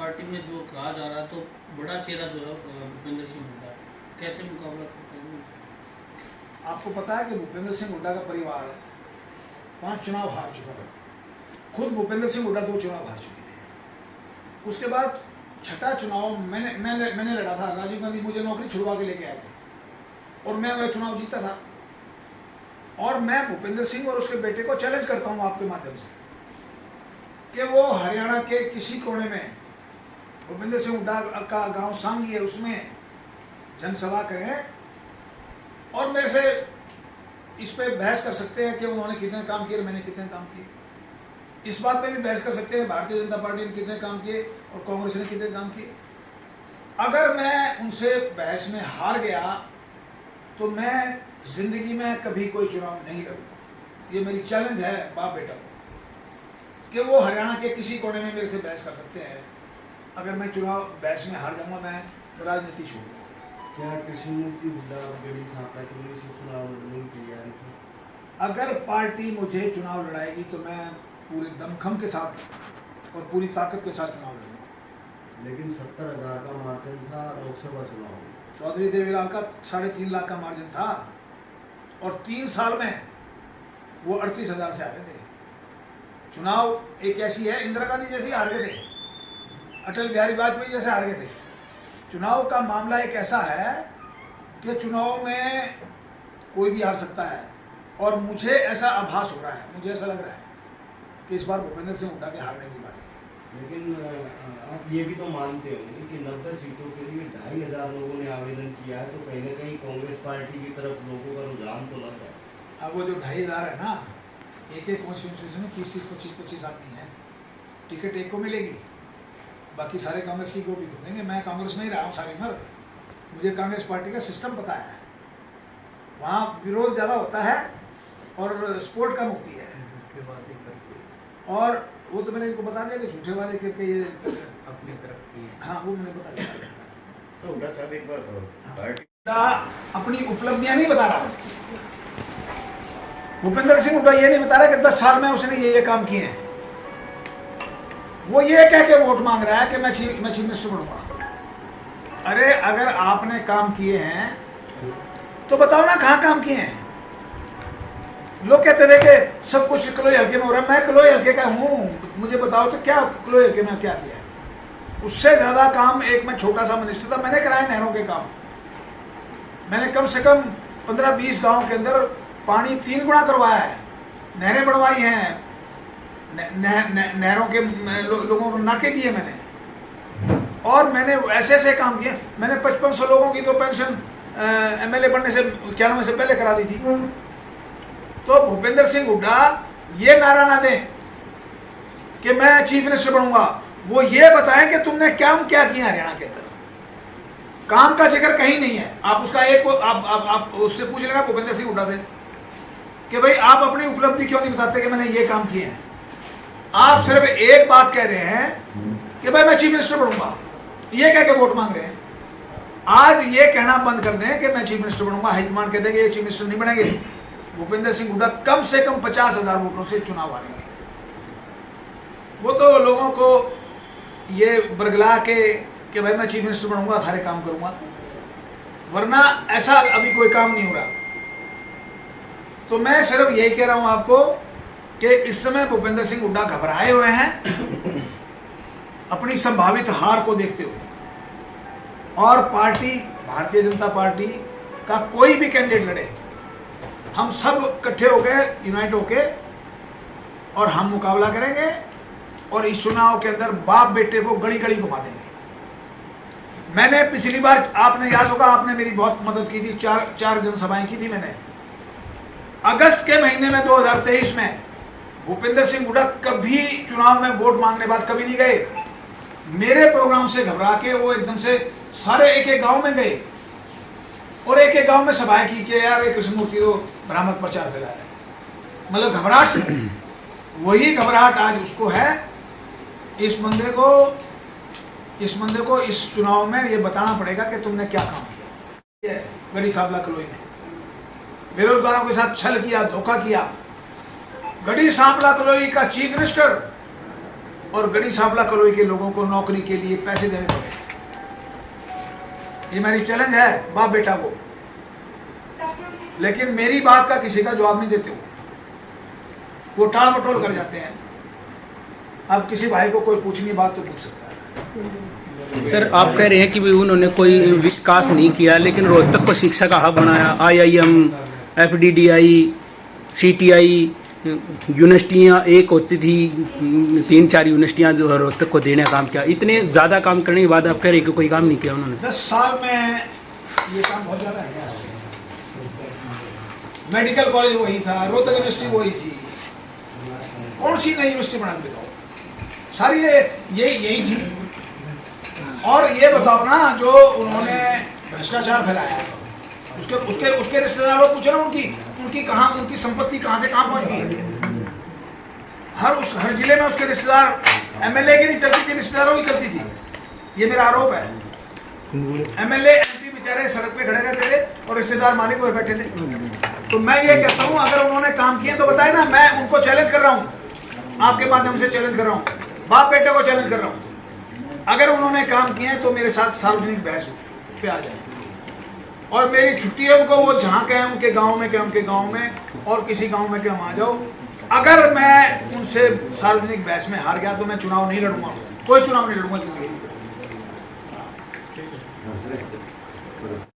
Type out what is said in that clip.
Party में जो कहा जा रहा है तो बड़ा चेहरा जो है भूपेंद्र सिंह हुड्डा, कैसे मुकाबला करते हैं? आपको पता है कि भूपेंद्र सिंह हुड्डा का परिवार 5 चुनाव हार चुका था। खुद भूपेंद्र सिंह हुड्डा 2 चुनाव हार चुके थे। उसके बाद छठा चुनाव मैंने लड़ा था। राजीव गांधी मुझे नौकरी छुड़वा के लेके आए थे और मैं वह चुनाव जीता था। और मैं भूपेंद्र सिंह और उसके बेटे को चैलेंज करता हूं आपके माध्यम से कि वो हरियाणा के किसी कोने में, भूपेंद्र सिंह हुड्डा का गांव सांगी है, उसमें जनसभा करें और मेरे से इस पे बहस कर सकते हैं कि उन्होंने कितने काम किए और मैंने कितने काम किए। इस बात पे भी बहस कर सकते हैं भारतीय जनता पार्टी ने कितने काम किए और कांग्रेस ने कितने काम किए। अगर मैं उनसे बहस में हार गया तो मैं जिंदगी में कभी कोई चुनाव नहीं लड़ूंगा। ये मेरी चैलेंज है बाप बेटा को कि वो हरियाणा के किसी कोने में मेरे से बहस कर सकते हैं। अगर मैं चुनाव बहस में हार जाऊंगा, मैं राजनीति छोड़ दूंगा। क्या कृष्णमूर्ति हुड्डा और गढ़ी सांपला के लिए से चुनाव लड़ने की तैयारी है? अगर पार्टी मुझे चुनाव लड़ाएगी तो मैं पूरे दमखम के साथ और पूरी ताकत के साथ चुनाव लड़ूंगा। लेकिन 70,000 का मार्जिन था लोकसभा चुनाव में। चौधरी देवीलाल का 3.5 लाख का मार्जिन था और 3 साल में वो 38,000 से हारे थे। चुनाव एक ऐसी है, इंदिरा गांधी जैसी हार गए थे, अटल बिहारी वाजपेयी जैसे हार गए थे। चुनाव का मामला एक ऐसा है कि चुनाव में कोई भी हार सकता है और मुझे ऐसा आभास हो रहा है, मुझे ऐसा लग रहा है कि इस बार भूपेंद्र सिंह हुड्डा के हारने की बारी है। लेकिन आप ये भी तो मानते होंगे कि 90 सीटों के लिए 2,500 लोगों ने आवेदन किया है, तो कहीं ना कहीं कांग्रेस पार्टी की तरफ लोगों का रुझान तो लग रहा है। अब वो जो 2,500 है ना, एक कॉन्स्टिट्यूंसी में 30-30, 25-25 आदमी है, टिकट एक को मिलेगी, बाकी सारे कांग्रेस की गोभी खो देंगे। मैं कांग्रेस में ही रहा हूँ सारी उम्र, मुझे कांग्रेस पार्टी का सिस्टम पता है। वहाँ विरोध ज़्यादा होता है और सपोर्ट कम होती है। और वो तो मैंने इनको बता दिया कि झूठे वादे करके ये अपनी तरफ की है। हाँ, वो मैंने बता दिया। तो हुड्डा साहब एक बार पार्टी हुड्डा अपनी उपलब्धियां नहीं बता रहा। भूपेंद्र सिंह हुड्डा ये नहीं बता रहा कि 10 साल में उसने ये काम किए हैं। वो ये कह के वोट मांग रहा है कि मैं चीफ मिनिस्टर बनूंगा। अरे अगर आपने काम किए हैं तो बताओ ना कहाँ काम किए हैं। लोग कहते थे कि सब कुछ कलोई हल्के में हो रहा है। मैं कलोई हल्के का हूँ, मुझे बताओ तो क्या कलोई हल्के में क्या किया है। उससे ज्यादा काम एक मैं छोटा सा मिनिस्टर था, मैंने कराए नहरों के काम। मैंने कम से कम 15-20 गांव के अंदर पानी 3 गुना करवाया है, नहरें बनवाई हैं, नहरों के लोगों को नाके दिए मैंने। और मैंने ऐसे ऐसे काम किए। मैंने 5500 लोगों की तो पेंशन एमएलए बनने से 91 से पहले करा दी थी। तो भूपेंद्र सिंह हुड्डा ये नारा ना दें कि मैं चीफ मिनिस्टर बनूंगा, वो ये बताएं कि तुमने क्या किया हरियाणा के अंदर। काम का जिक्र कहीं नहीं है। आप उसका एक आप उससे पूछ लेना भूपेंद्र सिंह हुड्डा से कि भाई आप अपनी उपलब्धि क्यों नहीं बताते कि मैंने ये काम किए हैं। आप सिर्फ एक बात कह रहे हैं कि भाई मैं चीफ मिनिस्टर बनूंगा, ये कह के वोट मांग रहे हैं। आज ये कहना बंद कर दें कि मैं चीफ मिनिस्टर बनूंगा, हाईकमान कह देंगे ये चीफ मिनिस्टर नहीं बनेंगे। भूपेंद्र सिंह हुड्डा कम से कम 50,000 वोटों से चुनाव हारेंगे। वो तो लोगों को ये बरगला के भाई मैं चीफ मिनिस्टर बनूंगा, सारे काम करूंगा, वरना ऐसा अभी कोई काम नहीं हो रहा। तो मैं सिर्फ यही कह रहा हूं आपको कि इस समय भूपेंद्र सिंह हुड्डा घबराए हुए हैं अपनी संभावित हार को देखते हुए। और पार्टी, भारतीय जनता पार्टी का कोई भी कैंडिडेट लड़े, हम सब इकट्ठे होकर, यूनाइट होकर और हम मुकाबला करेंगे और इस चुनाव के अंदर बाप बेटे को गड़ी गड़ी घुमा देंगे। मैंने पिछली बार, आपने याद होगा, आपने मेरी बहुत मदद की थी, 4 जनसभाएं की थी मैंने। अगस्त के महीने में 2023 में भूपेंद्र सिंह हुड्डा कभी चुनाव में वोट मांगने बाद कभी नहीं गए। मेरे प्रोग्राम से घबरा के वो एकदम से सारे एक एक गांव में गए और एक एक गांव में सभाएं की कि यार ये कृष्णमूर्ति तो भ्रामक प्रचार फैला रहे हैं। मतलब घबराहट से, वही घबराहट आज उसको है। इस बंदे को इस चुनाव में ये बताना पड़ेगा कि तुमने क्या काम किया। गढ़ी सांपला कलोई में बेरोजगारों के साथ छल किया, धोखा किया। गढ़ी सांपला कलोई का चीफ मिनिस्टर और गड़ी सांपला कलोई के लोगों को नौकरी के लिए पैसे देने पड़े। ये मेरी चैलेंज है बाप बेटा को, लेकिन मेरी बात का किसी का जवाब नहीं देते वो टाल मटोल कर जाते हैं। अब किसी भाई को कोई पूछनी बात तो पूछ सकता है। सर आप कह रहे हैं कि भी उन्होंने कोई विकास नहीं किया, लेकिन रोहतक को शिक्षा का हब बनाया। IIM, FDDI, CTI यूनिवर्सिटियाँ एक होती थी, 3-4 यूनिवर्सिटियाँ जो है रोहतक को देने का काम किया। इतने ज़्यादा काम करने के बाद आप कह रहे हैं कि कोई काम नहीं किया उन्होंने। 10 साल में ये काम बहुत ज़्यादा है क्या? मेडिकल कॉलेज वही था, रोहतक यूनिवर्सिटी वही थी, कौन सी नई यूनिवर्सिटी बना के बताओ? सारी यही थी। और ये बताओ ना, जो उन्होंने भ्रष्टाचार फैलाया, उसके रिश्तेदार लोग पूछ रहे हैं उनकी संपत्ति कहाँ से कहाँ पहुँच गई है। हर जिले में उसके रिश्तेदार, MLA की नहीं चलती थी, रिश्तेदारों की चलती थी। ये मेरा आरोप है। MLA MP बेचारे सड़क पे खड़े रहते थे और रिश्तेदार मालिक हुए बैठे थे। तो मैं ये कहता हूँ, अगर उन्होंने काम किए तो बताए ना। मैं उनको चैलेंज कर रहा हूँ, आपके माध्यम से चैलेंज कर रहा हूँ, बाप बेटे को चैलेंज कर रहा हूँ। अगर उन्होंने काम किए तो मेरे साथ सार्वजनिक बहस पे आ जाए, और मेरी छुट्टी है उनको, वो जहाँ कहें उनके गांव में कहें, उनके गांव में, और किसी गांव में कहें हम आ जाओ। अगर मैं उनसे सार्वजनिक बहस में हार गया तो मैं चुनाव नहीं लड़ूंगा, कोई चुनाव नहीं लड़ूंगा जिंदगी में।